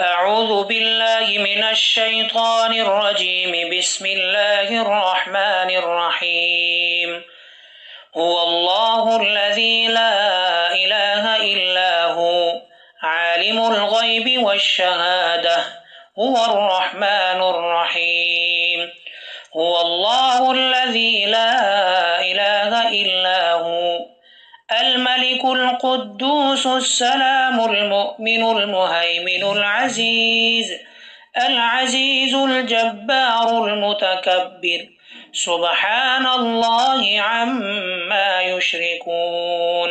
أعوذ بالله من الشيطان الرجيم بسم الله الرحمن الرحيم هو الله الذي لا إله إلا هو عالم الغيب والشهادة هو الرحمن الرحيم هو الله الذي لا إله إلا هو الملك القدوس السلام المؤمن المهيمن العزيز الجبار المتكبر سبحان الله عما يشركون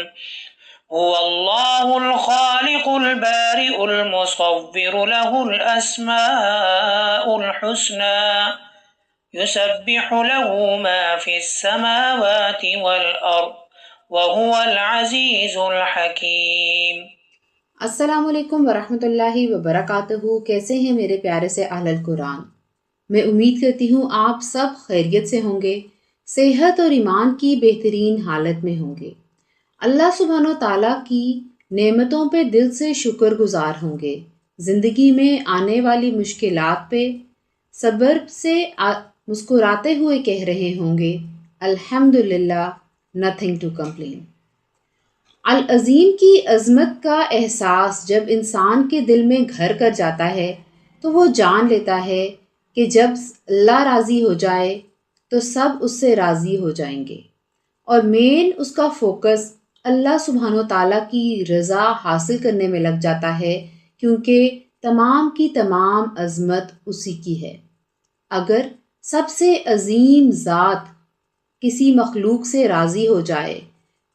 هو الله الخالق البارئ المصور له الأسماء الحسنى يسبح له ما في السماوات والأرض وَهُوَ الْعَزِيزُ الْحَكِيمُ۔ السلام علیکم ورحمۃ اللہ وبرکاتہ۔ کیسے ہیں میرے پیارے سے اہل القرآن؟ میں امید کرتی ہوں آپ سب خیریت سے ہوں گے، صحت اور ایمان کی بہترین حالت میں ہوں گے، اللہ سبحانہ و تعالیٰ کی نعمتوں پہ دل سے شکر گزار ہوں گے، زندگی میں آنے والی مشکلات پہ صبر سے مسکراتے ہوئے کہہ رہے ہوں گے الحمدللہ، nothing to complain۔ العظیم کی عظمت کا احساس جب انسان کے دل میں گھر کر جاتا ہے تو وہ جان لیتا ہے کہ جب اللہ راضی ہو جائے تو سب اس سے راضی ہو جائیں گے، اور مین اس کا فوکس اللہ سبحانہ و تعالیٰ کی رضا حاصل کرنے میں لگ جاتا ہے، کیونکہ تمام کی تمام عظمت اسی کی ہے۔ اگر سب سے عظیم ذات کسی مخلوق سے راضی ہو جائے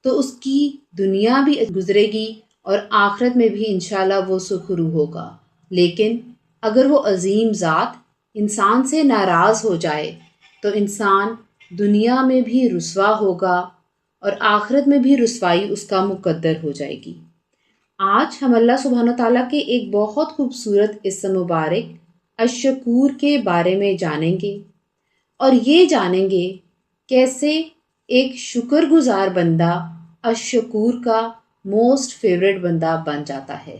تو اس کی دنیا بھی گزرے گی اور آخرت میں بھی انشاءاللہ وہ سرخرو ہوگا، لیکن اگر وہ عظیم ذات انسان سے ناراض ہو جائے تو انسان دنیا میں بھی رسوا ہوگا اور آخرت میں بھی رسوائی اس کا مقدر ہو جائے گی۔ آج ہم اللہ سبحانہ تعالیٰ کے ایک بہت خوبصورت اسم مبارک الشکور کے بارے میں جانیں گے، اور یہ جانیں گے کیسے ایک شکر گزار بندہ الشکور کا موسٹ فیوریٹ بندہ بن جاتا ہے۔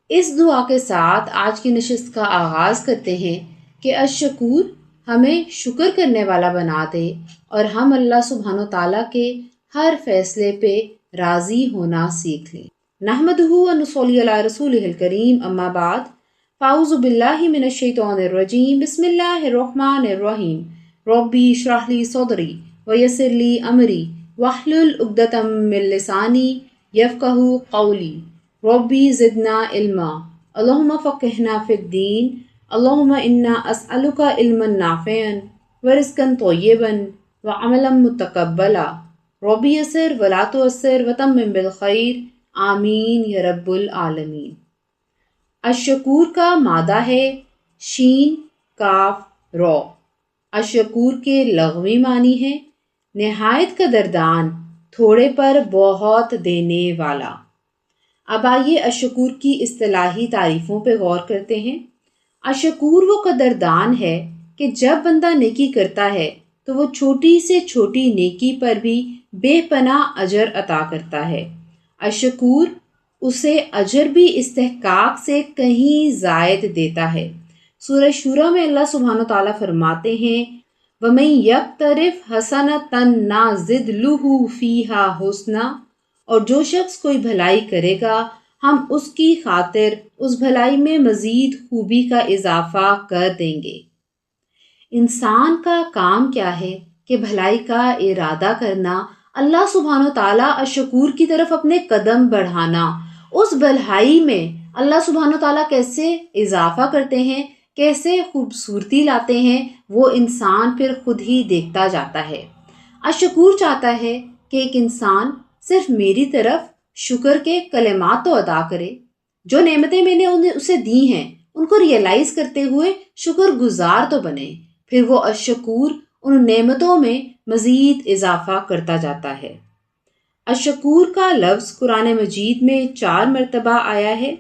اس دعا کے ساتھ آج کی نشست کا آغاز کرتے ہیں کہ الشکور ہمیں شکر کرنے والا بنا دے اور ہم اللہ سبحانہ تعالیٰ کے ہر فیصلے پہ راضی ہونا سیکھ لیں۔ نحمدہ و نصلی علی رسولہ الکریم، اما بعد، فاعوذ باللہ من الشیطان الرجیم، بسم اللہ الرحمن الرحیم، ربی اشرح لی صدری ویسر لی امری واحلل عقدۃ من لسانی یفقہوا قولی، ربی زدنا علما، اللہم فقہنا فی الدین، اللہم انا اسألک علما نافعا ورزقا طیبا وعملا متقبلا، ربی یسر ولا تعسر وتمم بالخیر، آمین یا رب العالمین۔ الشکور کا مادہ ہے شین کاف رو۔ الشکور کے لغوی معنی ہے نہایت قدردان، تھوڑے پر بہت دینے والا۔ اب آئیے الشکور کی اصطلاحی تعریفوں پہ غور کرتے ہیں۔ الشکور وہ قدردان ہے کہ جب بندہ نیکی کرتا ہے تو وہ چھوٹی سے چھوٹی نیکی پر بھی بے پناہ اجر عطا کرتا ہے۔ الشکور اسے اجر بھی استحقاق سے کہیں زائد دیتا ہے۔ سورہ شورى میں اللہ سبحانہ تعالیٰ فرماتے ہیں وَمَن يَقْتَرِفْ حَسَنَةً نَزِدْ لَهُ فِيهَا حُسْنًا، اور جو شخص کوئی بھلائی کرے گا ہم اس کی خاطر اس بھلائی میں مزید خوبی کا اضافہ کر دیں گے۔ انسان کا کام کیا ہے کہ بھلائی کا ارادہ کرنا، اللہ سبحانہ تعالیٰ الشکور کی طرف اپنے قدم بڑھانا، اس بھلائی میں اللہ سبحانہ تعالیٰ کیسے اضافہ کرتے ہیں، کیسے خوبصورتی لاتے ہیں، وہ انسان پھر خود ہی دیکھتا جاتا ہے۔ الشکور چاہتا ہے کہ ایک انسان صرف میری طرف شکر کے کلمات تو ادا کرے، جو نعمتیں میں نے اسے دی ہیں ان کو ریئلائز کرتے ہوئے شکر گزار تو بنے، پھر وہ الشکور ان نعمتوں میں مزید اضافہ کرتا جاتا ہے۔ الشکور کا لفظ قرآن مجید میں 4 مرتبہ آیا ہے۔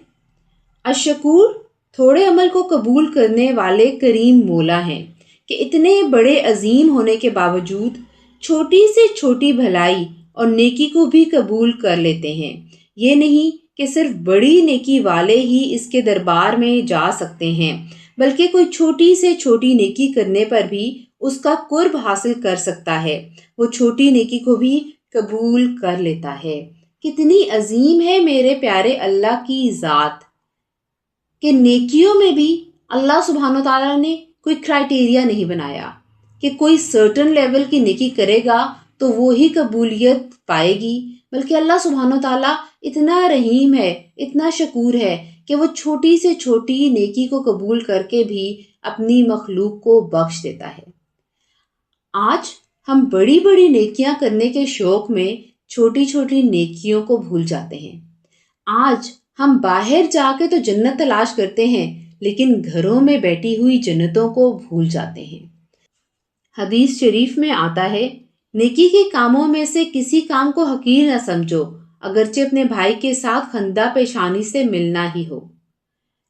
الشکور تھوڑے عمل کو قبول کرنے والے کریم مولا ہیں کہ اتنے بڑے عظیم ہونے کے باوجود چھوٹی سے چھوٹی بھلائی اور نیکی کو بھی قبول کر لیتے ہیں۔ یہ نہیں کہ صرف بڑی نیکی والے ہی اس کے دربار میں جا سکتے ہیں، بلکہ کوئی چھوٹی سے چھوٹی نیکی کرنے پر بھی اس کا قرب حاصل کر سکتا ہے، وہ چھوٹی نیکی کو بھی قبول کر لیتا ہے۔ کتنی عظیم ہے میرے پیارے اللہ کی ذات کہ نیکیوں میں بھی اللہ سبحانہ و تعالیٰ نے کوئی کرائٹیریا نہیں بنایا کہ کوئی سرٹن لیول کی نیکی کرے گا تو وہی قبولیت پائے گی، بلکہ اللہ سبحانہ و تعالیٰ اتنا رحیم ہے، اتنا شکور ہے کہ وہ چھوٹی سے چھوٹی نیکی کو قبول کر کے بھی اپنی مخلوق کو بخش دیتا ہے۔ آج ہم بڑی بڑی نیکیاں کرنے کے شوق میں چھوٹی چھوٹی نیکیوں کو بھول جاتے ہیں۔ آج ہم باہر جا کے تو جنت تلاش کرتے ہیں، لیکن گھروں میں بیٹھی ہوئی جنتوں کو بھول جاتے ہیں۔ حدیث شریف میں آتا ہے، نیکی کے کاموں میں سے کسی کام کو حقیر نہ سمجھو، اگرچہ اپنے بھائی کے ساتھ خندہ پیشانی سے ملنا ہی ہو۔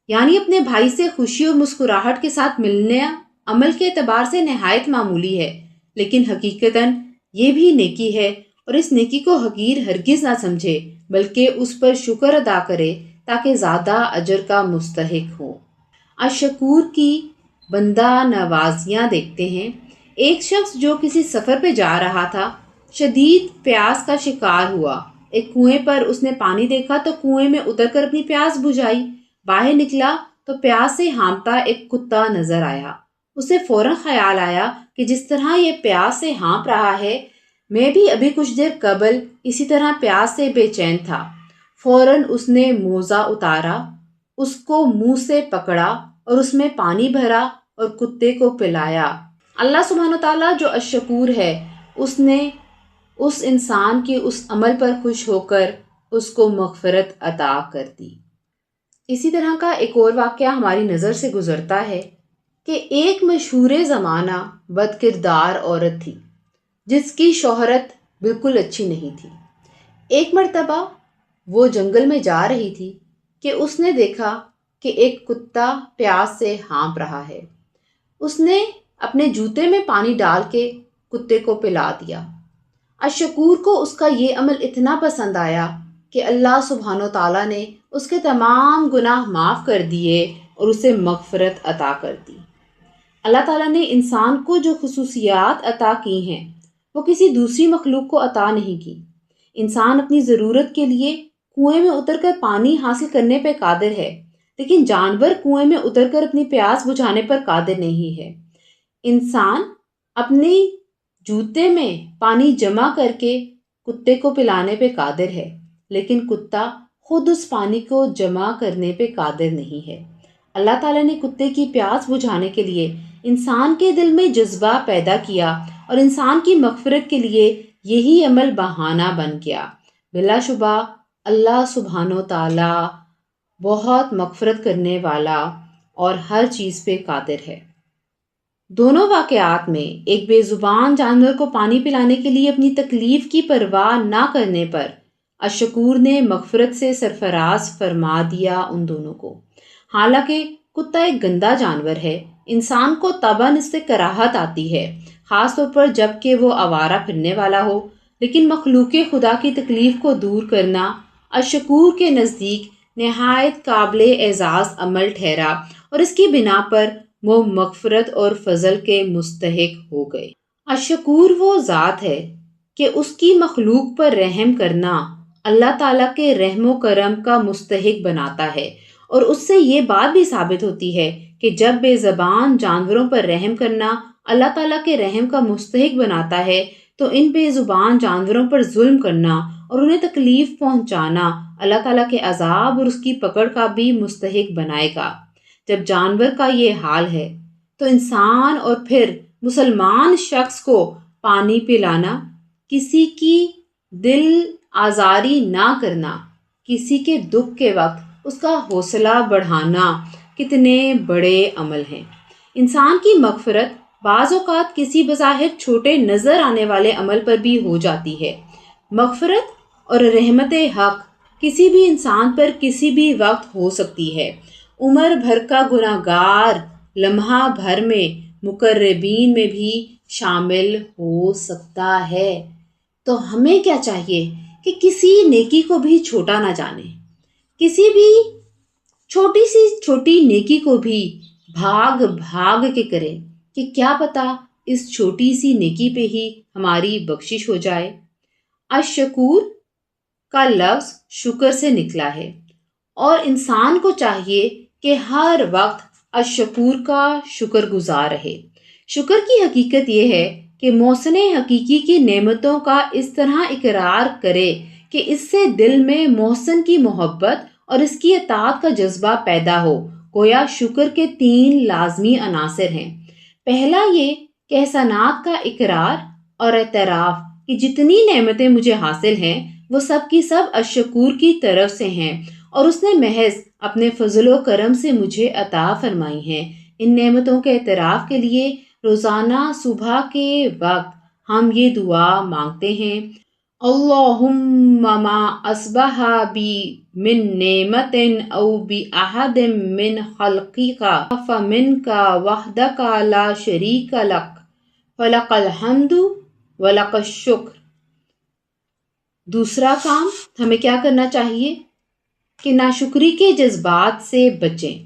یعنی اپنے بھائی سے خوشی اور مسکراہٹ کے ساتھ ملنا عمل کے اعتبار سے نہایت معمولی ہے، لیکن حقیقتاً یہ بھی نیکی ہے، اور اس نیکی کو حقیر ہرگز نہ سمجھے، بلکہ اس پر شکر ادا کرے تاکہ زیادہ اجر کا مستحق ہو۔ اشکور کی بندہ نوازیاں دیکھتے ہیں۔ ایک شخص جو کسی سفر پہ جا رہا تھا، شدید پیاس کا شکار ہوا۔ ایک کنویں پر اس نے پانی دیکھا تو کنویں میں اتر کر اپنی پیاس بجھائی۔ باہر نکلا تو پیاس سے ہانپتا ایک کتا نظر آیا۔ اسے فوراً خیال آیا کہ جس طرح یہ پیاس سے ہانپ رہا ہے، میں بھی ابھی کچھ دیر قبل اسی طرح پیاس سے بے چین تھا۔ فوراً اس نے موزہ اتارا، اس کو منہ سے پکڑا اور اس میں پانی بھرا اور کتے کو پلایا۔ اللہ سبحانہ تعالیٰ جو الشکور ہے، اس نے اس انسان کے اس عمل پر خوش ہو کر اس کو مغفرت عطا کر دی۔ اسی طرح کا ایک اور واقعہ ہماری نظر سے گزرتا ہے کہ ایک مشہور زمانہ بد کردار عورت تھی جس کی شہرت بالکل اچھی نہیں تھی۔ ایک مرتبہ وہ جنگل میں جا رہی تھی کہ اس نے دیکھا کہ ایک کتا پیاس سے ہانپ رہا ہے۔ اس نے اپنے جوتے میں پانی ڈال کے کتے کو پلا دیا۔ الشکور کو اس کا یہ عمل اتنا پسند آیا کہ اللہ سبحانہ و تعالیٰ نے اس کے تمام گناہ معاف کر دیے اور اسے مغفرت عطا کر دی۔ اللہ تعالیٰ نے انسان کو جو خصوصیات عطا کی ہیں وہ کسی دوسری مخلوق کو عطا نہیں کی۔ انسان اپنی ضرورت کے لیے کنویں میں اتر کر پانی حاصل کرنے پہ قادر ہے، لیکن جانور کنویں میں اتر کر اپنی پیاس بجھانے پر قادر نہیں ہے۔ انسان اپنی جوتے میں پانی جمع کر کے کتے کو پلانے پہ قادر ہے، لیکن کتا خود اس پانی کو جمع کرنے پہ قادر نہیں ہے۔ اللہ تعالیٰ نے کتے کی پیاس بجھانے کے لیے انسان کے دل میں جذبہ پیدا کیا اور انسان کی مغفرت کے لیے یہی عمل بہانہ بن گیا۔ بلا شبہ اللہ سبحانہ و تعالیٰ بہت مغفرت کرنے والا اور ہر چیز پہ قادر ہے۔ دونوں واقعات میں ایک بے زبان جانور کو پانی پلانے کے لیے اپنی تکلیف کی پرواہ نہ کرنے پر الشکور نے مغفرت سے سرفراز فرما دیا ان دونوں کو۔ حالانکہ کتا ایک گندا جانور ہے، انسان کو طبعاً اس سے کراہت آتی ہے، خاص طور پر جب کہ وہ آوارہ پھرنے والا ہو، لیکن مخلوق خدا کی تکلیف کو دور کرنا الشکور کے نزدیک نہایت قابل اعزاز عمل ٹھہرا اور اس کی بنا پر وہ مغفرت اور فضل کے مستحق ہو گئے۔ الشکور وہ ذات ہے کہ اس کی مخلوق پر رحم کرنا اللہ تعالیٰ کے رحم و کرم کا مستحق بناتا ہے، اور اس سے یہ بات بھی ثابت ہوتی ہے کہ جب بے زبان جانوروں پر رحم کرنا اللہ تعالیٰ کے رحم کا مستحق بناتا ہے تو ان بے زبان جانوروں پر ظلم کرنا اور انہیں تکلیف پہنچانا اللہ تعالیٰ کے عذاب اور اس کی پکڑ کا بھی مستحق بنائے گا۔ جب جانور کا یہ حال ہے تو انسان اور پھر مسلمان شخص کو پانی پلانا، کسی کی دل آزاری نہ کرنا، کسی کے دکھ کے وقت اس کا حوصلہ بڑھانا کتنے بڑے عمل ہیں۔ انسان کی مغفرت بعض اوقات کسی بظاہر چھوٹے نظر آنے والے عمل پر بھی ہو جاتی ہے۔ مغفرت اور رحمت حق کسی بھی انسان پر کسی بھی وقت ہو سکتی ہے۔ عمر بھر کا گناہ گار لمحہ بھر میں مقربین میں بھی شامل ہو سکتا ہے۔ تو ہمیں کیا چاہیے کہ کسی نیکی کو بھی چھوٹا نہ جانیں، کسی بھی چھوٹی سی چھوٹی نیکی کو بھی بھاگ بھاگ کے کریں کہ کیا پتا اس چھوٹی سی نیکی پہ ہی ہماری بخشش ہو جائے۔ الشکور کا لفظ شکر سے نکلا ہے، اور انسان کو چاہیے کہ ہر وقت الشکور کا شکر گزار رہے۔ شکر کی حقیقت یہ ہے کہ محسن حقیقی کی نعمتوں کا اس طرح اقرار کرے کہ اس سے دل میں محسن کی محبت اور اس کی اطاعت کا جذبہ پیدا ہو۔ گویا شکر کے 3 لازمی عناصر ہیں۔ پہلا یہ کہ احسانات کا اقرار اور اعتراف کہ جتنی نعمتیں مجھے حاصل ہیں وہ سب کی سب الشکور کی طرف سے ہیں اور اس نے محض اپنے فضل و کرم سے مجھے عطا فرمائی ہیں۔ ان نعمتوں کے اعتراف کے لیے روزانہ صبح کے وقت ہم یہ دعا مانگتے ہیں: اللہم ما اصبح بی من نعمت او بی احد من خلقک فمنک وحدک لا شریک لک فلک الحمد ولک الشکر۔ دوسرا کام ہمیں کیا کرنا چاہیے کہ ناشکری کے جذبات سے بچیں۔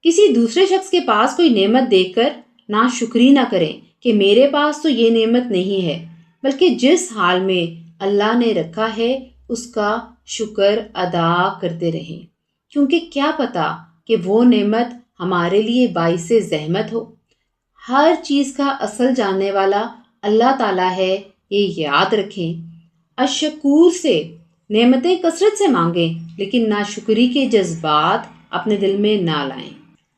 کسی دوسرے شخص کے پاس کوئی نعمت دیکھ کر ناشکری نہ کریں کہ میرے پاس تو یہ نعمت نہیں ہے، بلکہ جس حال میں اللہ نے رکھا ہے اس کا شکر ادا کرتے رہیں، کیونکہ کیا پتا کہ وہ نعمت ہمارے لیے باعث زحمت ہو۔ ہر چیز کا اصل جاننے والا اللہ تعالیٰ ہے، یہ یاد رکھیں۔ الشکور سے نعمتیں کثرت سے مانگیں لیکن ناشکری کے جذبات اپنے دل میں نہ لائیں۔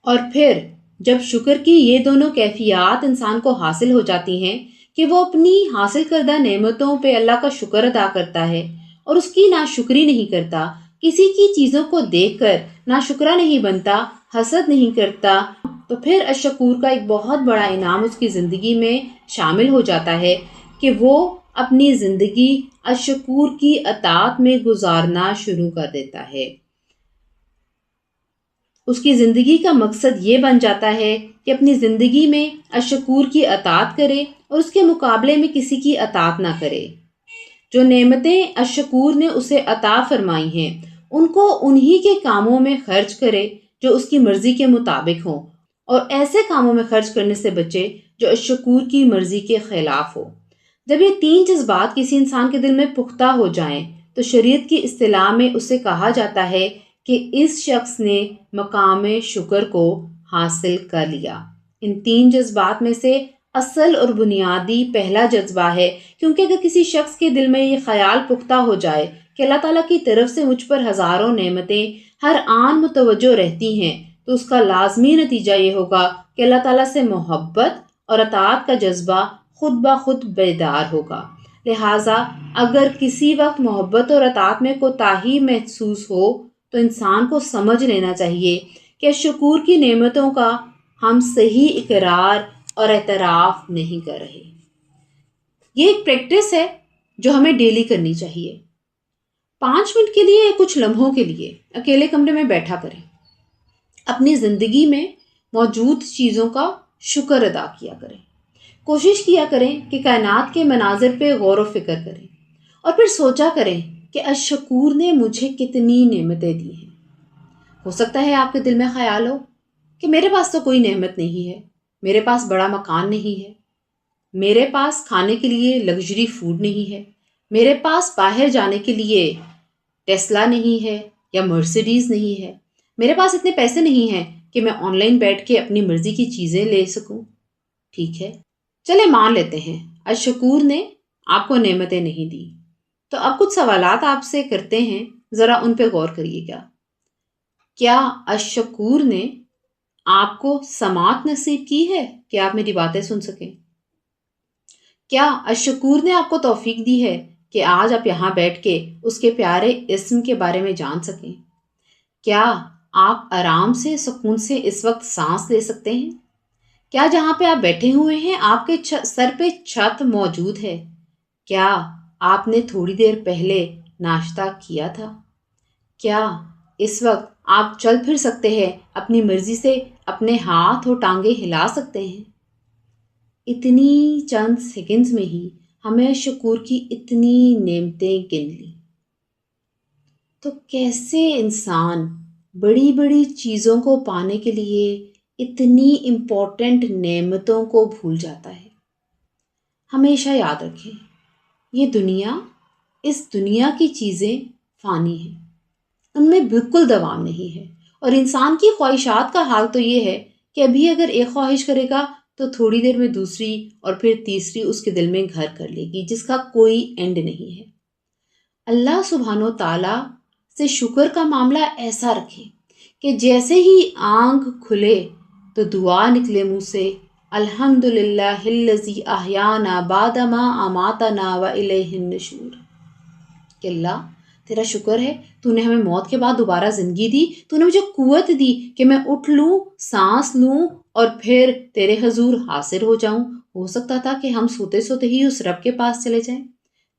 اور پھر جب شکر کی یہ دونوں کیفیات انسان کو حاصل ہو جاتی ہیں کہ وہ اپنی حاصل کردہ نعمتوں پہ اللہ کا شکر ادا کرتا ہے اور اس کی ناشکری نہیں کرتا، کسی کی چیزوں کو دیکھ کر ناشکرا نہیں بنتا، حسد نہیں کرتا، تو پھر الشکور کا ایک بہت بڑا انعام اس کی زندگی میں شامل ہو جاتا ہے کہ وہ اپنی زندگی الشکور کی اطاعت میں گزارنا شروع کر دیتا ہے۔ اس کی زندگی کا مقصد یہ بن جاتا ہے کہ اپنی زندگی میں الشکور کی اطاعت کرے اور اس کے مقابلے میں کسی کی اطاعت نہ کرے۔ جو نعمتیں الشکور نے اسے عطا فرمائی ہیں ان کو انہی کے کاموں میں خرچ کرے جو اس کی مرضی کے مطابق ہوں، اور ایسے کاموں میں خرچ کرنے سے بچے جو الشکور کی مرضی کے خلاف ہو۔ جب یہ 3 جذبات کسی انسان کے دل میں پختہ ہو جائیں تو شریعت کی اصطلاح میں اسے کہا جاتا ہے کہ اس شخص نے مقام شکر کو حاصل کر لیا۔ ان 3 جذبات میں سے اصل اور بنیادی پہلا جذبہ ہے، کیونکہ اگر کسی شخص کے دل میں یہ خیال پختہ ہو جائے کہ اللہ تعالیٰ کی طرف سے مجھ پر ہزاروں نعمتیں ہر آن متوجہ رہتی ہیں، تو اس کا لازمی نتیجہ یہ ہوگا کہ اللہ تعالیٰ سے محبت اور اطاعت کا جذبہ خود بخود بیدار ہوگا۔ لہٰذا اگر کسی وقت محبت اور اطاعت میں کوتاہی محسوس ہو تو انسان کو سمجھ لینا چاہیے کہ شکور کی نعمتوں کا ہم صحیح اقرار اور اعتراف نہیں کر رہے۔ یہ ایک پریکٹس ہے جو ہمیں ڈیلی کرنی چاہیے۔ 5 منٹ کے لیے، کچھ لمحوں کے لیے اکیلے کمرے میں بیٹھا کریں، اپنی زندگی میں موجود چیزوں کا شکر ادا کیا کریں، کوشش کیا کریں کہ کائنات کے مناظر پہ غور و فکر کریں، اور پھر سوچا کریں کہ الشکور نے مجھے کتنی نعمتیں دی ہیں۔ ہو سکتا ہے آپ کے دل میں خیال ہو کہ میرے پاس تو کوئی نعمت نہیں ہے، میرے پاس بڑا مکان نہیں ہے، میرے پاس کھانے کے لیے لگژری فوڈ نہیں ہے، میرے پاس باہر جانے کے لیے ٹیسلا نہیں ہے یا مرسیڈیز نہیں ہے، میرے پاس اتنے پیسے نہیں ہیں کہ میں آن لائن بیٹھ کے اپنی مرضی کی چیزیں لے سکوں۔ ٹھیک ہے، چلے مان لیتے ہیں الشکور نے آپ کو نعمتیں نہیں دی، تو اب کچھ سوالات آپ سے کرتے ہیں، ذرا ان پہ غور کریے گا۔ کیا الشکور نے آپ کو سماعت نصیب کی ہے کہ آپ میری باتیں سن سکیں؟ کیا الشکور نے آپ کو توفیق دی ہے کہ آج آپ یہاں بیٹھ کے اس کے پیارے اسم کے بارے میں جان سکیں؟ کیا آپ آرام سے، سکون سے اس وقت سانس لے سکتے ہیں؟ کیا جہاں پہ آپ بیٹھے ہوئے ہیں آپ کے سر پہ چھت موجود ہے؟ کیا آپ نے تھوڑی دیر پہلے ناشتہ کیا تھا؟ کیا اس وقت آپ چل پھر سکتے ہیں، اپنی مرضی سے اپنے ہاتھ اور ٹانگیں ہلا سکتے ہیں؟ اتنی چند سیکنڈز میں ہی ہمیں شکور کی اتنی نعمتیں گن لی۔ تو کیسے انسان بڑی بڑی چیزوں کو پانے کے لیے اتنی امپورٹنٹ نعمتوں کو بھول جاتا ہے۔ ہمیشہ یاد رکھیں، یہ دنیا، اس دنیا کی چیزیں فانی ہیں، ان میں بالکل دوام نہیں ہے۔ اور انسان کی خواہشات کا حال تو یہ ہے کہ ابھی اگر ایک خواہش کرے گا تو تھوڑی دیر میں دوسری اور پھر تیسری اس کے دل میں گھر کر لے گی، جس کا کوئی اینڈ نہیں ہے۔ اللہ سبحانہ و تعالیٰ سے شکر کا معاملہ ایسا رکھیں کہ جیسے ہی آنکھ کھلے تو دعا نکلے منہ سے، الحمد للہ الذی احیانا بعد ما اماتنا والیہ النشور، کہ اللہ تیرا شکر ہے، تو نے ہمیں موت کے بعد دوبارہ زندگی دی، تو نے مجھے قوت دی کہ میں اٹھ لوں، سانس لوں اور پھر تیرے حضور حاضر ہو جاؤں۔ ہو سکتا تھا کہ ہم سوتے سوتے ہی اس رب کے پاس چلے جائیں۔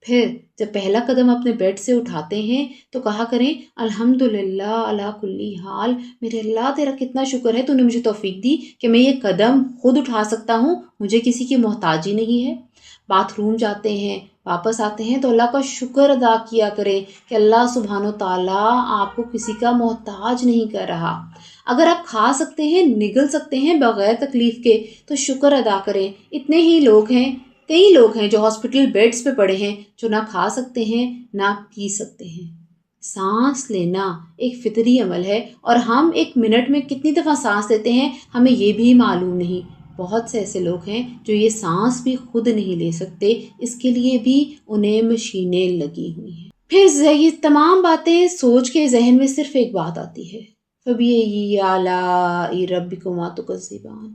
پھر جب پہلا قدم اپنے بیڈ سے اٹھاتے ہیں تو کہا کریں الحمدللہ علی کل حال، میرے اللہ تیرا کتنا شکر ہے، تو نے مجھے توفیق دی کہ میں یہ قدم خود اٹھا سکتا ہوں، مجھے کسی کی محتاجی نہیں ہے۔ باتھ روم جاتے ہیں، واپس آتے ہیں تو اللہ کا شکر ادا کیا کریں کہ اللہ سبحانہ و تعالیٰ آپ کو کسی کا محتاج نہیں کر رہا۔ اگر آپ کھا سکتے ہیں، نگل سکتے ہیں بغیر تکلیف کے تو شکر ادا کریں۔ اتنے ہی لوگ ہیں، کئی لوگ ہیں جو ہاسپٹل بیڈز پہ پڑے ہیں، جو نہ کھا سکتے ہیں نہ پی سکتے ہیں۔ سانس لینا ایک فطری عمل ہے، اور ہم ایک منٹ میں کتنی دفعہ سانس لیتے ہیں ہمیں یہ بھی معلوم نہیں۔ بہت سے ایسے لوگ ہیں جو یہ سانس بھی خود نہیں لے سکتے، اس کے لیے بھی انہیں مشینیں لگی ہوئی ہیں۔ پھر یہ تمام باتیں سوچ کے ذہن میں صرف ایک بات آتی ہے، فَبِأَيِّ آلَاءِ رَبِّكُمَا تُكَذِّبَانِ،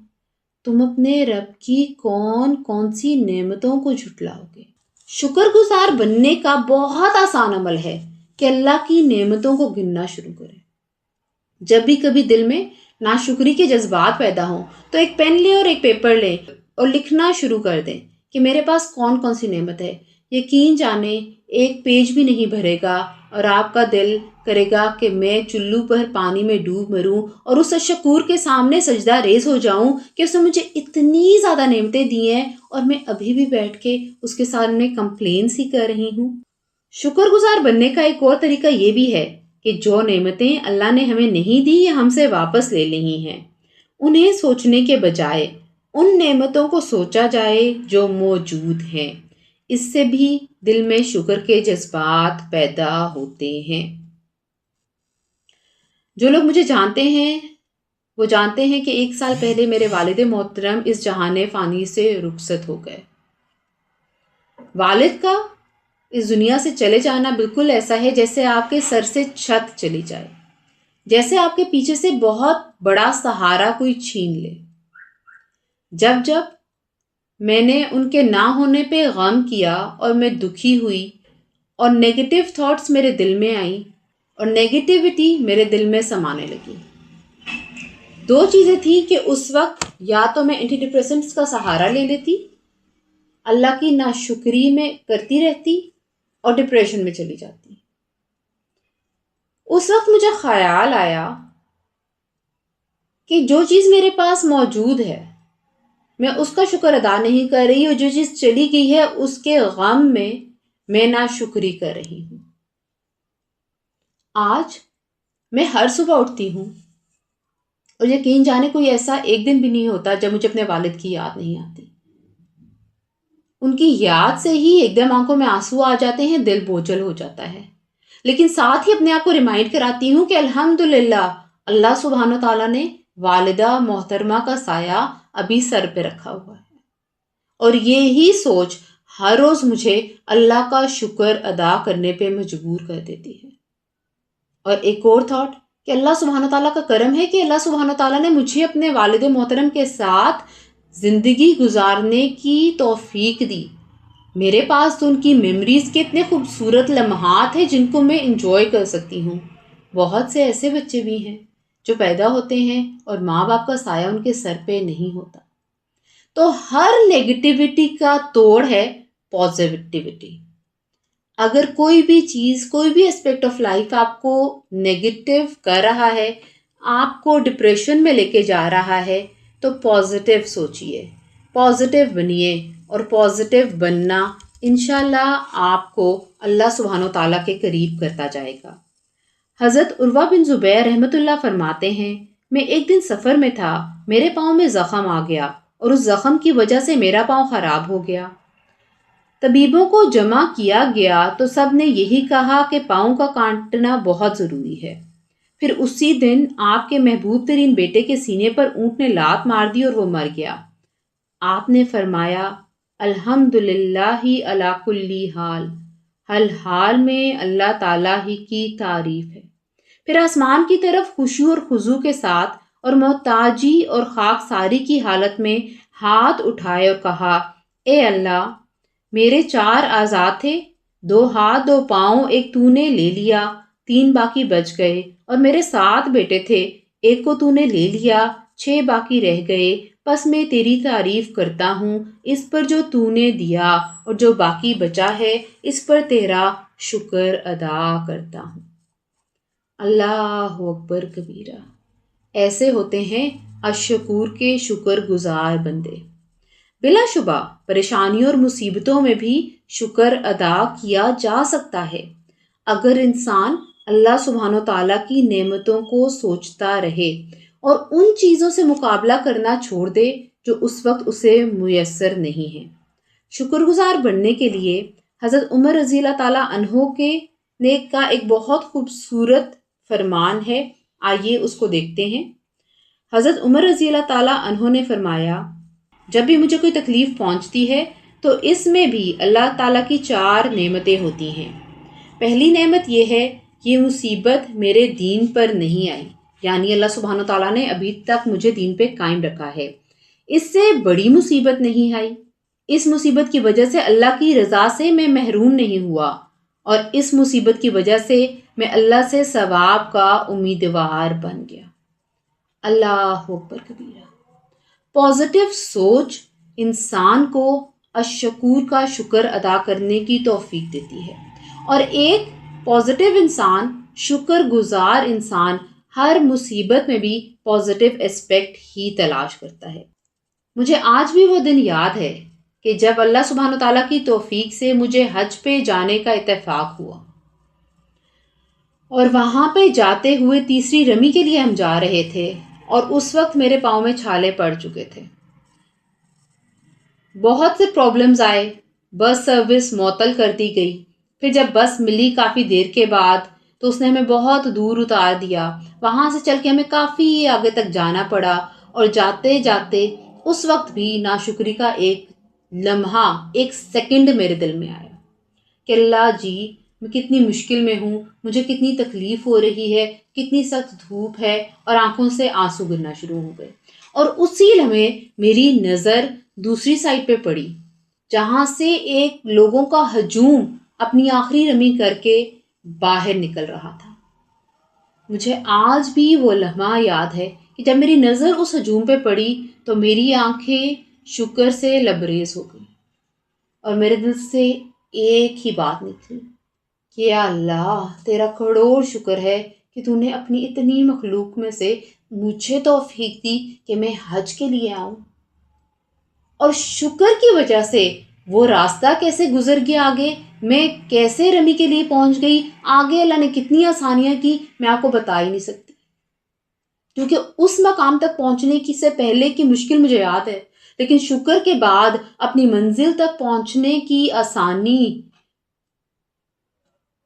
تم اپنے رب کی کون کون سی نعمتوں کو جھٹلاؤ گے۔ شکر گزار بننے کا بہت آسان عمل ہے کہ اللہ کی نعمتوں کو گننا شروع کریں۔ جب بھی کبھی دل میں ناشکری کے جذبات پیدا ہوں تو ایک پین لیں اور ایک پیپر لیں اور لکھنا شروع کر دیں کہ میرے پاس کون کون سی نعمت ہے۔ یقین جانیں ایک پیج بھی نہیں بھرے گا اور آپ کا دل کرے گا کہ میں چلو پر پانی میں ڈوب مروں اور اس شکور کے سامنے سجدہ ریز ہو جاؤں کہ اس نے مجھے اتنی زیادہ نعمتیں دی ہیں اور میں ابھی بھی بیٹھ کے اس کے سامنے کمپلینس ہی کر رہی ہوں۔ شکر گزار بننے کا ایک اور طریقہ یہ بھی ہے کہ جو نعمتیں اللہ نے ہمیں نہیں دی یا ہم سے واپس لے لی ہیں، انہیں سوچنے کے بجائے ان نعمتوں کو سوچا جائے جو موجود ہیں۔ اس سے بھی دل میں شکر کے جذبات پیدا ہوتے ہیں۔ جو لوگ مجھے جانتے ہیں وہ جانتے ہیں کہ 1 سال پہلے میرے والد محترم اس جہان فانی سے رخصت ہو گئے۔ والد کا اس دنیا سے چلے جانا بالکل ایسا ہے جیسے آپ کے سر سے چھت چلی جائے، جیسے آپ کے پیچھے سے بہت بڑا سہارا کوئی چھین لے۔ جب جب میں نے ان کے نہ ہونے پہ غم کیا اور میں دکھی ہوئی اور نیگیٹو تھاٹس میرے دل میں آئیں اور نیگیٹیوٹی میرے دل میں سمانے لگی، 2 چیزیں تھیں کہ اس وقت یا تو میں اینٹی ڈپریسنٹس کا سہارا لے لیتی، اللہ کی ناشکری میں کرتی رہتی اور ڈپریشن میں چلی جاتی۔ اس وقت مجھے خیال آیا کہ جو چیز میرے پاس موجود ہے میں اس کا شکر ادا نہیں کر رہی، اور جو چیز چلی گئی ہے اس کے غم میں ناشکری کر رہی ہوں۔ آج میں ہر صبح اٹھتی ہوں اور یقین جانے کوئی ایسا ایک دن بھی نہیں ہوتا جب مجھے اپنے والد کی یاد نہیں آتی۔ ان کی یاد سے ہی ایک دم آنکھوں میں آنسو آ جاتے ہیں، دل بوجھل ہو جاتا ہے، لیکن ساتھ ہی اپنے آپ کو ریمائنڈ کراتی ہوں کہ الحمدللہ اللہ سبحانہ تعالیٰ نے والدہ محترمہ کا سایہ ابھی سر پہ رکھا ہوا ہے، اور یہی سوچ ہر روز مجھے اللہ کا شکر ادا کرنے پہ مجبور کر دیتی ہے۔ اور ایک اور تھاٹ کہ اللہ سبحانہ تعالیٰ کا کرم ہے کہ اللہ سبحانہ تعالیٰ نے مجھے اپنے والد محترم کے ساتھ زندگی گزارنے کی توفیق دی۔ میرے پاس تو ان کی میموریز کے اتنے خوبصورت لمحات ہیں جن کو میں انجوائے کر سکتی ہوں۔ بہت سے ایسے بچے بھی ہیں جو پیدا ہوتے ہیں اور ماں باپ کا سایہ ان کے سر پہ نہیں ہوتا۔ تو ہر نیگیٹیوٹی کا توڑ ہے پازیٹیوٹی۔ اگر کوئی بھی چیز، کوئی بھی اسپیکٹ آف لائف آپ کو نیگیٹو کر رہا ہے، آپ کو ڈپریشن میں لے کے جا رہا ہے، تو پازیٹیو سوچئے، پازیٹیو بنیے، اور پازیٹیو بننا انشاءاللہ آپ کو اللہ سبحانہ و تعالیٰ کے قریب کرتا جائے گا۔ حضرت عروہ بن زبیر رحمۃ اللہ فرماتے ہیں، میں ایک دن سفر میں تھا، میرے پاؤں میں زخم آ گیا اور اس زخم کی وجہ سے میرا پاؤں خراب ہو گیا۔ طبیبوں کو جمع کیا گیا تو سب نے یہی کہا کہ پاؤں کا کاٹنا بہت ضروری ہے۔ پھر اسی دن آپ کے محبوب ترین بیٹے کے سینے پر اونٹ نے لات مار دی اور وہ مر گیا۔ آپ نے فرمایا، الحمدللہ علی کل حال، ہر حال میں اللہ تعالیٰ ہی کی تعریف ہے۔ پھر آسمان کی طرف خشوع اور خضوع کے ساتھ اور محتاجی اور خاک ساری کی حالت میں ہاتھ اٹھائے اور کہا، اے اللہ، میرے 4 اعضاء تھے، 2 ہاتھ 2 پاؤں، ایک تو نے لے لیا، 3 باقی بچ گئے، اور میرے 7 بیٹے تھے، ایک کو تو نے لے لیا، 6 باقی رہ گئے، پس میں تیری تعریف کرتا ہوں اس پر جو تو نے دیا، اور جو باقی بچا ہے اس پر تیرا شکر ادا کرتا ہوں۔ اللہ اکبر کبیرہ۔ ایسے ہوتے ہیں الشکور کے شکر گزار بندے۔ بلا شبہ پریشانیوں اور مصیبتوں میں بھی شکر ادا کیا جا سکتا ہے، اگر انسان اللہ سبحانہ و تعالیٰ کی نعمتوں کو سوچتا رہے اور ان چیزوں سے مقابلہ کرنا چھوڑ دے جو اس وقت اسے میسر نہیں ہیں۔ شکر گزار بننے کے لیے حضرت عمر رضی اللہ تعالیٰ عنہ کا ایک بہت خوبصورت فرمان ہے، آئیے اس کو دیکھتے ہیں۔ حضرت عمر رضی اللہ تعالیٰ عنہ نے فرمایا، جب بھی مجھے کوئی تکلیف پہنچتی ہے تو اس میں بھی اللہ تعالیٰ کی 4 نعمتیں ہوتی ہیں۔ پہلی نعمت یہ ہے، یہ مصیبت میرے دین پر نہیں آئی، یعنی اللہ سبحانہ و تعالیٰ نے ابھی تک مجھے دین پہ قائم رکھا ہے۔ اس سے بڑی مصیبت نہیں آئی، اس مصیبت کی وجہ سے اللہ کی رضا سے میں محروم نہیں ہوا، اور اس مصیبت کی وجہ سے میں اللہ سے ثواب کا امیدوار بن گیا۔ اللہ اکبر کبیرہ۔ پازیٹیو سوچ انسان کو الشکور کا شکر ادا کرنے کی توفیق دیتی ہے، اور ایک پازیٹیو انسان، شکر گزار انسان، ہر مصیبت میں بھی پازیٹیو اسپیکٹ ہی تلاش کرتا ہے۔ مجھے آج بھی وہ دن یاد ہے کہ جب اللہ سبحانہ تعالیٰ کی توفیق سے مجھے حج پہ جانے کا اتفاق ہوا، اور وہاں پہ جاتے ہوئے تیسری رمی کے لیے ہم جا رہے تھے، اور اس وقت میرے پاؤں میں چھالے پڑ چکے تھے۔ بہت سے پرابلمز آئے، بس سروس معطل کر دی گئی، پھر جب بس ملی کافی دیر کے بعد تو اس نے ہمیں بہت دور اتار دیا، وہاں سے چل کے ہمیں کافی آگے تک جانا پڑا، اور جاتے جاتے اس وقت بھی ناشکری کا ایک لمحہ، ایک سیکنڈ میرے دل میں آیا کہ اللہ جی، میں کتنی مشکل میں ہوں، مجھے کتنی تکلیف ہو رہی ہے، کتنی سخت دھوپ ہے، اور آنکھوں سے آنسو گرنا شروع ہو گئے۔ اور اسی لمحے میری نظر دوسری سائڈ پہ پڑی، جہاں سے ایک لوگوں کا ہجوم اپنی آخری رمی کر کے باہر نکل رہا تھا۔ مجھے آج بھی وہ لمحہ یاد ہے کہ جب میری نظر اس ہجوم پہ پڑی تو میری آنکھیں شکر سے لبریز ہو گئی، اور میرے دل سے ایک ہی بات نکلی کہ یا اللہ، تیرا کروڑ شکر ہے کہ تو نے اپنی اتنی مخلوق میں سے مجھے توفیق دی کہ میں حج کے لیے آؤں، اور شکر کی وجہ سے وہ راستہ کیسے گزر گیا، آگے میں کیسے رمی کے لیے پہنچ گئی، آگے اللہ نے کتنی آسانیاں کی، میں آپ کو بتا ہی نہیں سکتی، کیونکہ اس مقام تک پہنچنے کی سے پہلے کی مشکل مجھے یاد ہے، لیکن شکر کے بعد اپنی منزل تک پہنچنے کی آسانی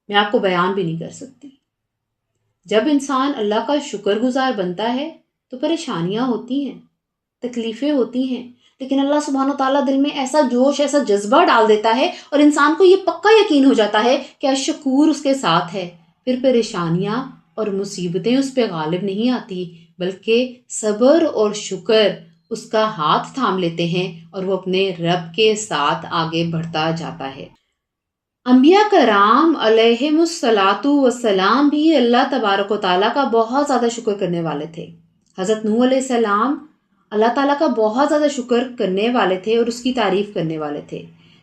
میں آپ کو بیان بھی نہیں کر سکتی۔ جب انسان اللہ کا شکر گزار بنتا ہے تو پریشانیاں ہوتی ہیں، تکلیفیں ہوتی ہیں، لیکن اللہ سبحانہ تعالیٰ دل میں ایسا جوش، ایسا جذبہ ڈال دیتا ہے، اور انسان کو یہ پکا یقین ہو جاتا ہے کہ الشکور اس کے ساتھ ہے۔ پھر پریشانیاں اور مصیبتیں اس پہ غالب نہیں آتی، بلکہ صبر اور شکر اس کا ہاتھ تھام لیتے ہیں، اور وہ اپنے رب کے ساتھ آگے بڑھتا جاتا ہے۔ انبیاء کرام علیہم الصلاۃ والسلام بھی اللہ تبارک و تعالیٰ کا بہت زیادہ شکر کرنے والے تھے۔ حضرت نوح علیہ السلام اللہ تعالیٰ کا بہت زیادہ شکر کرنے والے تھے اور اس کی تعریف کرنے والے تھے۔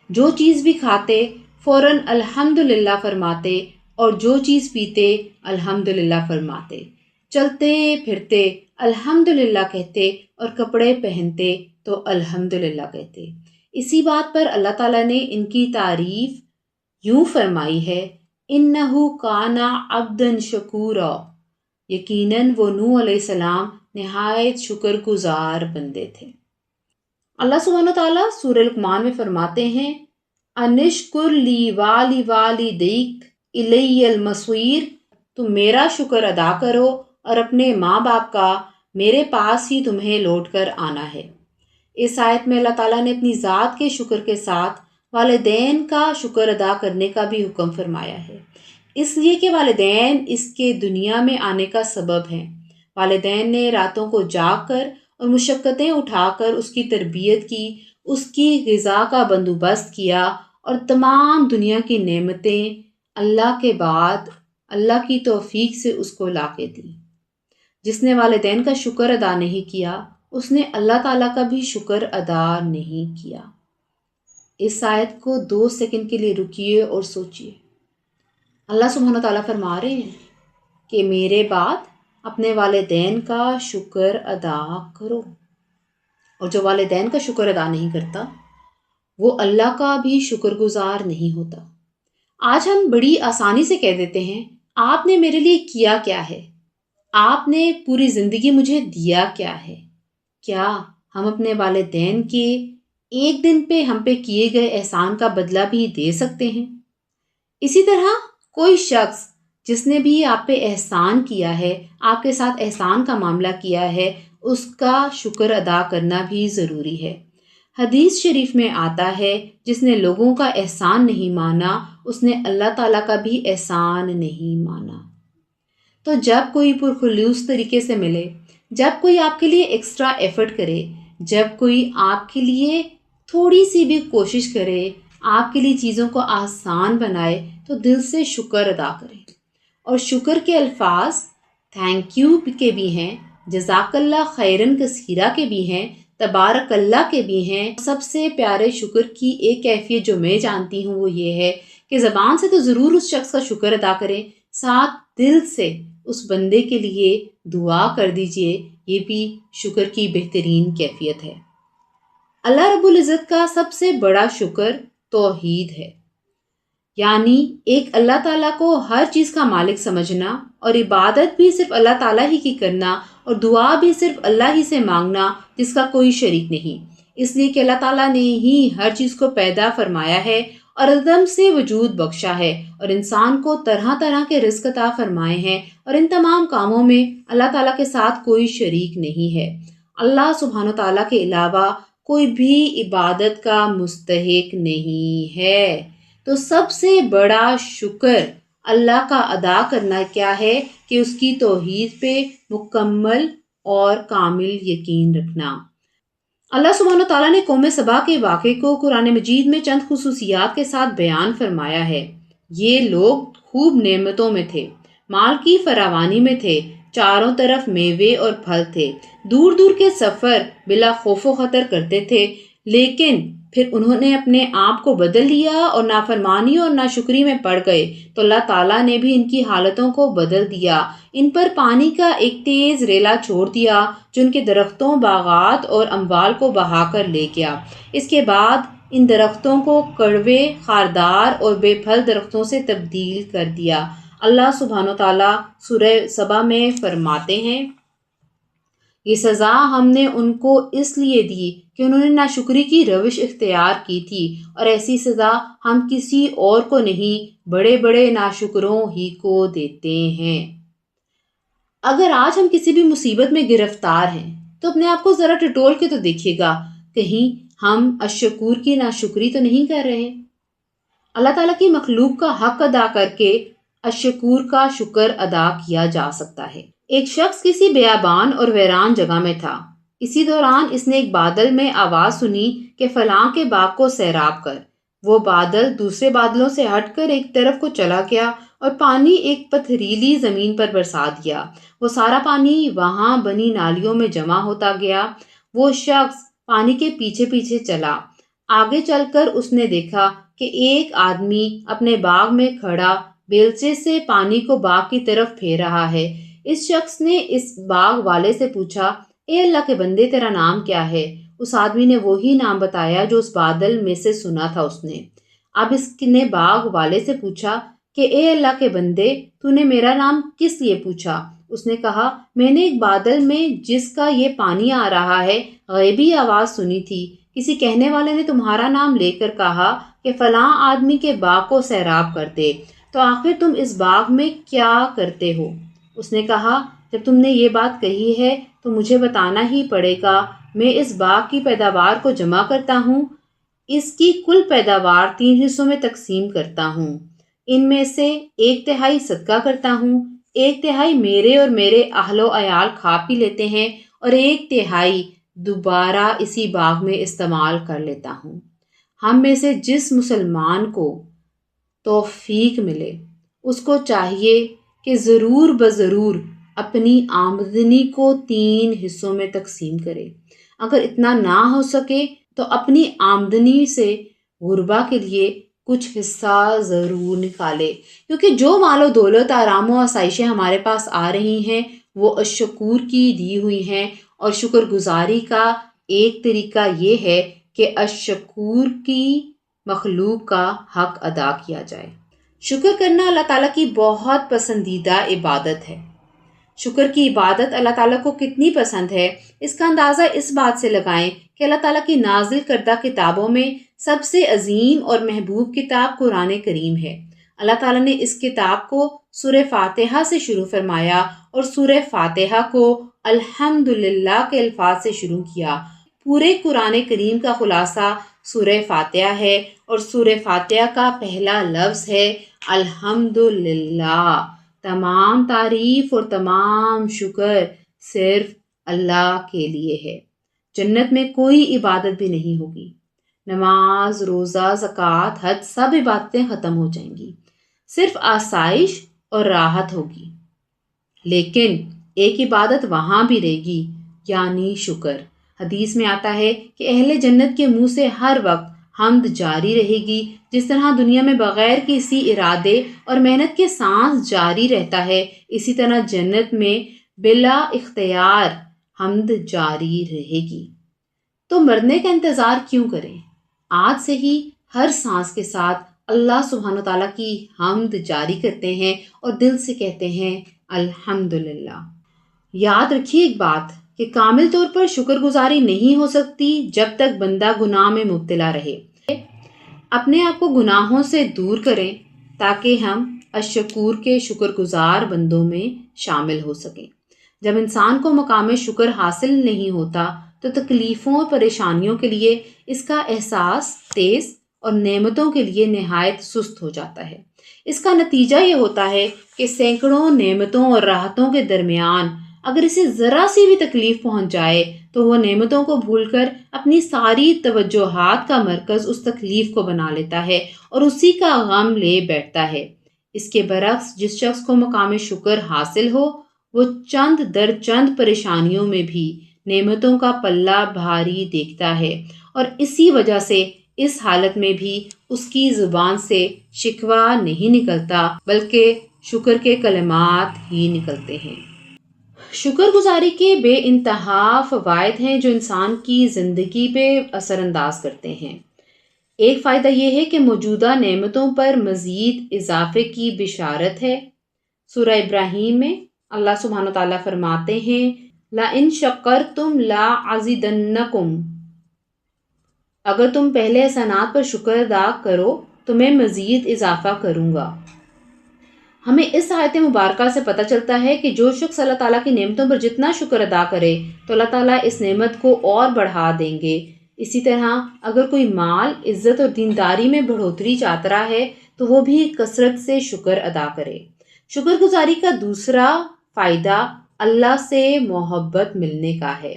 جو چیز بھی کھاتے فوراً الحمدللہ فرماتے، اور جو چیز پیتے الحمدللہ فرماتے، چلتے پھرتے الحمدللہ کہتے، اور کپڑے پہنتے تو الحمدللہ کہتے۔ اسی بات پر اللہ تعالیٰ نے ان کی تعریف یوں فرمائی ہے انہو کانا عبدن شکورا، یقیناً وہ نوح علیہ السلام نہایت شکر گزار بندے تھے۔ اللہ سبحانہ تعالیٰ سورہ لقمان میں فرماتے ہیں انشکر لی والی والدیک الی المصیر، تم میرا شکر ادا کرو اور اپنے ماں باپ کا، میرے پاس ہی تمہیں لوٹ کر آنا ہے۔ اس آیت میں اللہ تعالیٰ نے اپنی ذات کے شکر کے ساتھ والدین کا شکر ادا کرنے کا بھی حکم فرمایا ہے، اس لیے کہ والدین اس کے دنیا میں آنے کا سبب ہیں۔ والدین نے راتوں کو جاگ کر اور مشقتیں اٹھا کر اس کی تربیت کی، اس کی غذا کا بندوبست کیا اور تمام دنیا کی نعمتیں اللہ کے بعد اللہ کی توفیق سے اس کو لا کے دی۔ جس نے والدین کا شکر ادا نہیں کیا اس نے اللہ تعالیٰ کا بھی شکر ادا نہیں کیا۔ اس آیت کو 2 سیکنڈ کے لیے رکیے اور سوچئے۔ اللہ سبحانہ تعالیٰ فرما رہے ہیں کہ میرے بعد اپنے والدین کا شکر ادا کرو، اور جو والدین کا شکر ادا نہیں کرتا وہ اللہ کا بھی شکر گزار نہیں ہوتا۔ آج ہم بڑی آسانی سے کہہ دیتے ہیں آپ نے میرے لیے کیا کیا ہے، آپ نے پوری زندگی مجھے دیا کیا ہے۔ کیا ہم اپنے والدین کے ایک دن پہ ہم پہ کیے گئے احسان کا بدلہ بھی دے سکتے ہیں؟ اسی طرح کوئی شخص جس نے بھی آپ پہ احسان کیا ہے، آپ کے ساتھ احسان کا معاملہ کیا ہے، اس کا شکر ادا کرنا بھی ضروری ہے۔ حدیث شریف میں آتا ہے جس نے لوگوں کا احسان نہیں مانا اس نے اللہ تعالیٰ کا بھی احسان نہیں مانا۔ تو جب کوئی پرخلوص طریقے سے ملے، جب کوئی آپ کے لیے ایکسٹرا ایفرٹ کرے، جب کوئی آپ کے لیے تھوڑی سی بھی کوشش کرے، آپ کے لیے چیزوں کو آسان بنائے، تو دل سے شکر ادا کریں۔ اور شکر کے الفاظ تھینک یو کے بھی ہیں، جزاک اللہ خیرن کثیرہ کے بھی ہیں، تبارک اللہ کے بھی ہیں۔ سب سے پیارے شکر کی ایک کیفیت جو میں جانتی ہوں وہ یہ ہے کہ زبان سے تو ضرور اس شخص کا شکر ادا کریں، ساتھ دل سے اس بندے کے لیے دعا کر دیجئے، یہ بھی شکر کی بہترین کیفیت ہے۔ اللہ رب العزت کا سب سے بڑا شکر توحید ہے، یعنی ایک اللہ تعالیٰ کو ہر چیز کا مالک سمجھنا اور عبادت بھی صرف اللہ تعالیٰ ہی کی کرنا اور دعا بھی صرف اللہ ہی سے مانگنا جس کا کوئی شریک نہیں، اس لیے کہ اللہ تعالیٰ نے ہی ہر چیز کو پیدا فرمایا ہے اور عدم سے وجود بخشا ہے اور انسان کو طرح طرح کے رزق عطا فرمائے ہیں، اور ان تمام کاموں میں اللہ تعالیٰ کے ساتھ کوئی شریک نہیں ہے۔ اللہ سبحانہ تعالیٰ کے علاوہ کوئی بھی عبادت کا مستحق نہیں ہے۔ تو سب سے بڑا شکر اللہ کا ادا کرنا کیا ہے کہ اس کی توحید پہ مکمل اور کامل یقین رکھنا۔ اللہ سبحانہ تعالیٰ نے قوم سبا کے واقعے کو قرآن مجید میں چند خصوصیات کے ساتھ بیان فرمایا ہے۔ یہ لوگ خوب نعمتوں میں تھے، مال کی فراوانی میں تھے، چاروں طرف میوے اور پھل تھے، دور دور کے سفر بلا خوف و خطر کرتے تھے، لیکن پھر انہوں نے اپنے آپ کو بدل لیا اور نافرمانی اور ناشکری میں پڑ گئے تو اللہ تعالیٰ نے بھی ان کی حالتوں کو بدل دیا، ان پر پانی کا ایک تیز ریلا چھوڑ دیا جو ان کے درختوں، باغات اور اموال کو بہا کر لے گیا۔ اس کے بعد ان درختوں کو کڑوے، خاردار اور بے پھل درختوں سے تبدیل کر دیا۔ اللہ سبحانہ تعالیٰ سورہ سبا میں فرماتے ہیں یہ سزا ہم نے ان کو اس لیے دی کہ انہوں نے ناشکری کی روش اختیار کی تھی، اور ایسی سزا ہم کسی اور کو نہیں بڑے بڑے ناشکروں ہی کو دیتے ہیں۔ اگر آج ہم کسی بھی مصیبت میں گرفتار ہیں تو اپنے آپ کو ذرا ٹٹول کے تو دیکھیے گا، کہیں ہم الشکور کی ناشکری تو نہیں کر رہے۔ اللہ تعالیٰ کی مخلوق کا حق ادا کر کے الشکور کا شکر ادا کیا جا سکتا ہے۔ ایک شخص کسی بیابان اور ویران جگہ میں تھا، اسی دوران اس نے ایک بادل میں آواز سنی کہ فلاں کے باغ کو سیراب کر۔ وہ بادل دوسرے بادلوں سے ہٹ کر ایک طرف کو چلا گیا اور پانی ایک پتھریلی زمین پر برسا دیا۔ وہ سارا پانی وہاں بنی نالیوں میں جمع ہوتا گیا۔ وہ شخص پانی کے پیچھے پیچھے چلا۔ آگے چل کر اس نے دیکھا کہ ایک آدمی اپنے باغ میں کھڑا بیلچے سے پانی کو باغ کی طرف پھیر رہا ہے۔ اس شخص نے اس باغ والے سے پوچھا، اے اللہ کے بندے تیرا نام کیا ہے؟ اس آدمی نے وہی نام بتایا جو اس بادل میں سے سنا تھا اس نے۔ اب اس نے باغ والے سے پوچھا، کہ اے اللہ کے بندے، تو نے میرا نام کس لیے پوچھا؟ اس نے کہا، میں نے ایک بادل میں جس کا یہ پانی آ رہا ہے غیبی آواز سنی تھی، کسی کہنے والے نے تمہارا نام لے کر کہا کہ فلاں آدمی کے باغ کو سیراب کر دے، تو آخر تم اس باغ میں کیا کرتے ہو؟ اس نے کہا، جب تم نے یہ بات کہی ہے تو مجھے بتانا ہی پڑے گا۔ میں اس باغ کی پیداوار کو جمع کرتا ہوں، اس کی کل پیداوار 3 حصوں میں تقسیم کرتا ہوں، ان میں سے 1/3 صدقہ کرتا ہوں، 1/3 میرے اور میرے اہل و عیال کھا پی لیتے ہیں، اور 1/3 دوبارہ اسی باغ میں استعمال کر لیتا ہوں۔ ہم میں سے جس مسلمان کو توفیق ملے اس کو چاہیے کہ ضرور بضرور اپنی آمدنی کو 3 حصوں میں تقسیم کرے۔ اگر اتنا نہ ہو سکے تو اپنی آمدنی سے غربا کے لیے کچھ حصہ ضرور نکالے، کیونکہ جو مال و دولت، آرام و آسائشیں ہمارے پاس آ رہی ہیں وہ الشکور کی دی ہوئی ہیں، اور شکر گزاری کا ایک طریقہ یہ ہے کہ الشکور کی مخلوق کا حق ادا کیا جائے۔ شکر کرنا اللہ تعالیٰ کی بہت پسندیدہ عبادت ہے۔ شکر کی عبادت اللہ تعالیٰ کو کتنی پسند ہے، اس کا اندازہ اس بات سے لگائیں کہ اللہ تعالیٰ کی نازل کردہ کتابوں میں سب سے عظیم اور محبوب کتاب قرآن کریم ہے۔ اللہ تعالیٰ نے اس کتاب کو سورہ فاتحہ سے شروع فرمایا اور سورہ فاتحہ کو الحمدللہ کے الفاظ سے شروع کیا۔ پورے قرآن کریم کا خلاصہ سورہ فاتحہ ہے، اور سورہ فاتحہ کا پہلا لفظ ہے الحمدللہ۔ تمام تعریف اور تمام شکر صرف اللہ کے لیے ہے۔ جنت میں کوئی عبادت بھی نہیں ہوگی، نماز، روزہ، زکوٰۃ، حج، سب عبادتیں ختم ہو جائیں گی، صرف آسائش اور راحت ہوگی۔ لیکن ایک عبادت وہاں بھی رہے گی، یعنی شکر۔ حدیث میں آتا ہے کہ اہل جنت کے منہ سے ہر وقت حمد جاری رہے گی، جس طرح دنیا میں بغیر کسی ارادے اور محنت کے سانس جاری رہتا ہے، اسی طرح جنت میں بلا اختیار حمد جاری رہے گی۔ تو مرنے کا انتظار کیوں کریں؟ آج سے ہی ہر سانس کے ساتھ اللہ سبحانہ تعالیٰ کی حمد جاری کرتے ہیں اور دل سے کہتے ہیں الحمدللہ۔ یاد رکھیے ایک بات کہ کامل طور پر شکر گزاری نہیں ہو سکتی جب تک بندہ گناہ میں مبتلا رہے۔ اپنے آپ کو گناہوں سے دور کریں تاکہ ہم الشکور کے شکر گزار بندوں میں شامل ہو سکیں۔ جب انسان کو مقام شکر حاصل نہیں ہوتا تو تکلیفوں اور پریشانیوں کے لیے اس کا احساس تیز اور نعمتوں کے لیے نہایت سست ہو جاتا ہے۔ اس کا نتیجہ یہ ہوتا ہے کہ سینکڑوں نعمتوں اور راحتوں کے درمیان اگر اسے ذرا سی بھی تکلیف پہنچ جائے تو وہ نعمتوں کو بھول کر اپنی ساری توجہات کا مرکز اس تکلیف کو بنا لیتا ہے اور اسی کا غم لے بیٹھتا ہے۔ اس کے برعکس جس شخص کو مقام شکر حاصل ہو وہ چند در چند پریشانیوں میں بھی نعمتوں کا پلہ بھاری دیکھتا ہے، اور اسی وجہ سے اس حالت میں بھی اس کی زبان سے شکوہ نہیں نکلتا بلکہ شکر کے کلمات ہی نکلتے ہیں۔ شکر گزاری کے بے انتہا فوائد ہیں جو انسان کی زندگی پہ اثر انداز کرتے ہیں۔ ایک فائدہ یہ ہے کہ موجودہ نعمتوں پر مزید اضافے کی بشارت ہے۔ سورہ ابراہیم میں اللہ سبحانہ تعالیٰ فرماتے ہیں لَإِن شَكَرْتُمْ لَأَزِيدَنَّكُمْ، اگر تم پہلے احسانات پر شکر ادا کرو تو میں مزید اضافہ کروں گا۔ ہمیں اس آیت مبارکہ سے پتہ چلتا ہے کہ جو شخص اللہ تعالیٰ کی نعمتوں پر جتنا شکر ادا کرے تو اللہ تعالیٰ اس نعمت کو اور بڑھا دیں گے۔ اسی طرح اگر کوئی مال، عزت اور دینداری میں بڑھوتری چاہتا رہا ہے تو وہ بھی کثرت سے شکر ادا کرے۔ شکر گزاری کا دوسرا فائدہ اللہ سے محبت ملنے کا ہے۔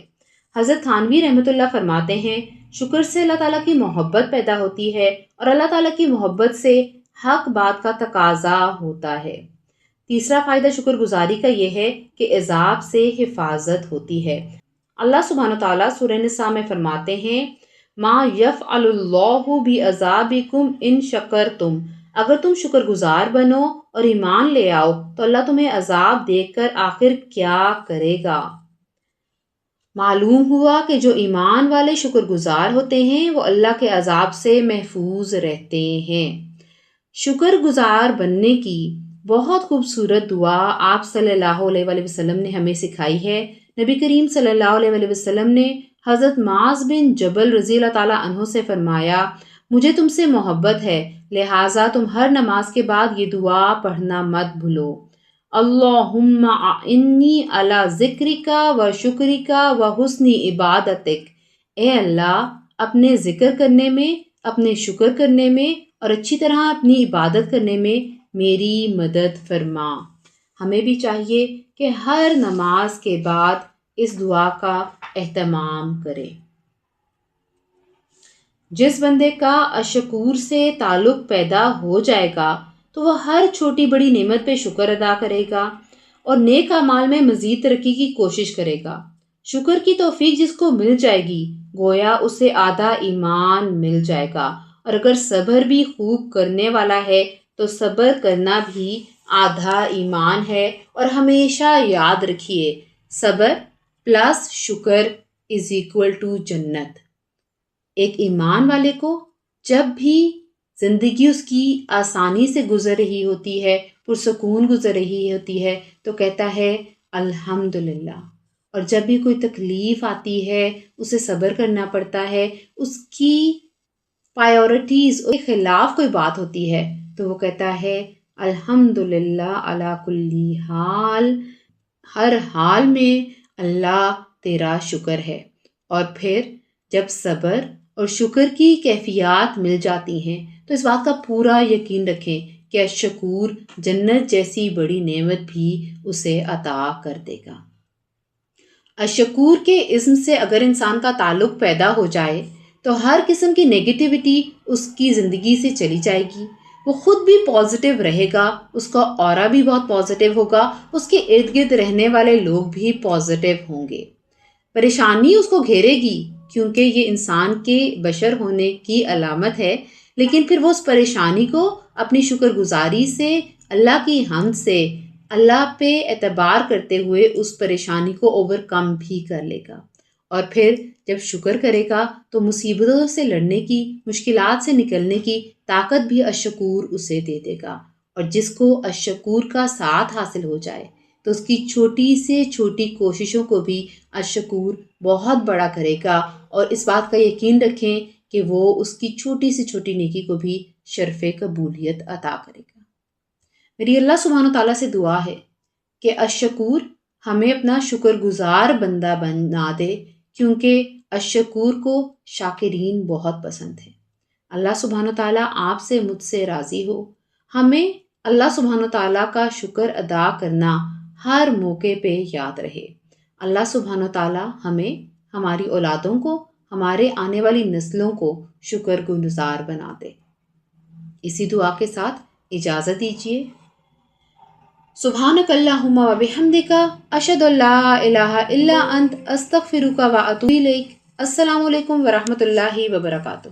حضرت تھانوی رحمۃ اللہ فرماتے ہیں شکر سے اللہ تعالیٰ کی محبت پیدا ہوتی ہے اور اللہ تعالیٰ کی محبت سے حق بات کا تقاضا ہوتا ہے۔ تیسرا فائدہ شکر گزاری کا یہ ہے کہ عذاب سے حفاظت ہوتی ہے۔ اللہ سبحانہ تعالیٰ سورہ نساء میں فرماتے ہیں ما یفعل اللہ بعذابکم ان شکرتم، اگر تم شکر گزار بنو اور ایمان لے آؤ تو اللہ تمہیں عذاب دیکھ کر آخر کیا کرے گا۔ معلوم ہوا کہ جو ایمان والے شکر گزار ہوتے ہیں وہ اللہ کے عذاب سے محفوظ رہتے ہیں۔ شکر گزار بننے کی بہت خوبصورت دعا آپ صلی اللہ علیہ وآلہ وسلم نے ہمیں سکھائی ہے۔ نبی کریم صلی اللہ علیہ وآلہ وسلم نے حضرت معاذ بن جبل رضی اللہ تعالیٰ عنہ سے فرمایا، مجھے تم سے محبت ہے، لہٰذا تم ہر نماز کے بعد یہ دعا پڑھنا مت بھولو۔ اللہم اعنی علی ذکرک و شکرک و حسن عبادتک، اے اللہ اپنے ذکر کرنے میں، اپنے شکر کرنے میں اور اچھی طرح اپنی عبادت کرنے میں میری مدد فرما۔ ہمیں بھی چاہیے کہ ہر نماز کے بعد اس دعا کا اہتمام کریں۔ جس بندے کا اشکور سے تعلق پیدا ہو جائے گا تو وہ ہر چھوٹی بڑی نعمت پہ شکر ادا کرے گا اور نیک اعمال میں مزید ترقی کی کوشش کرے گا۔ شکر کی توفیق جس کو مل جائے گی گویا اسے آدھا ایمان مل جائے گا، اور اگر صبر بھی خوب کرنے والا ہے تو صبر کرنا بھی آدھا ایمان ہے۔ اور ہمیشہ یاد رکھیے، صبر پلس شکر از اکول ٹو جنت۔ ایک ایمان والے کو جب بھی زندگی اس کی آسانی سے گزر رہی ہوتی ہے، پرسکون گزر رہی ہوتی ہے، تو کہتا ہے الحمدللہ۔ اور جب بھی کوئی تکلیف آتی ہے، اسے صبر کرنا پڑتا ہے، اس کی پرائیورٹیز کے خلاف کوئی بات ہوتی ہے، تو وہ کہتا ہے الحمدللہ علی کل حال، ہر حال میں اللہ تیرا شکر ہے۔ اور پھر جب صبر اور شکر کی کیفیات مل جاتی ہیں تو اس بات کا پورا یقین رکھیں کہ الشکور جنت جیسی بڑی نعمت بھی اسے عطا کر دے گا۔ الشکور کے اسم سے اگر انسان کا تعلق پیدا ہو جائے تو ہر قسم کی نیگیٹیوٹی اس کی زندگی سے چلی جائے گی، وہ خود بھی پازیٹیو رہے گا، اس کا اورا بھی بہت پازیٹیو ہوگا، اس کے ارد گرد رہنے والے لوگ بھی پازیٹیو ہوں گے۔ پریشانی اس کو گھیرے گی کیونکہ یہ انسان کے بشر ہونے کی علامت ہے، لیکن پھر وہ اس پریشانی کو اپنی شکر گزاری سے، اللہ کی حمد سے، اللہ پہ اعتبار کرتے ہوئے اس پریشانی کو اوور کم بھی کر لے گا۔ اور پھر جب شکر کرے گا تو مصیبتوں سے لڑنے کی، مشکلات سے نکلنے کی طاقت بھی الشکور اسے دے دے گا۔ اور جس کو الشکور کا ساتھ حاصل ہو جائے تو اس کی چھوٹی سے چھوٹی کوششوں کو بھی الشکور بہت بڑا کرے گا، اور اس بات کا یقین رکھیں کہ وہ اس کی چھوٹی سے چھوٹی نیکی کو بھی شرف قبولیت عطا کرے گا۔ میری اللہ سبحانہ تعالیٰ سے دعا ہے کہ الشکور ہمیں اپنا شکر گزار بندہ بنا دے، کیونکہ الشکور کو شاکرین بہت پسند ہے۔ اللہ سبحانہ تعالیٰ آپ سے، مجھ سے راضی ہو۔ ہمیں اللہ سبحانہ تعالیٰ کا شکر ادا کرنا ہر موقع پہ یاد رہے۔ اللہ سبحانہ تعالیٰ ہمیں، ہماری اولادوں کو، ہمارے آنے والی نسلوں کو شکر گزار بنا دے۔ اسی دعا کے ساتھ اجازت دیجیے۔ سبحانک اللہم و بحمدک، اشہد ان لا الہ الا انت، استغفرک و اتوب الیک۔ السلام علیکم ورحمۃ اللہ وبرکاتہ۔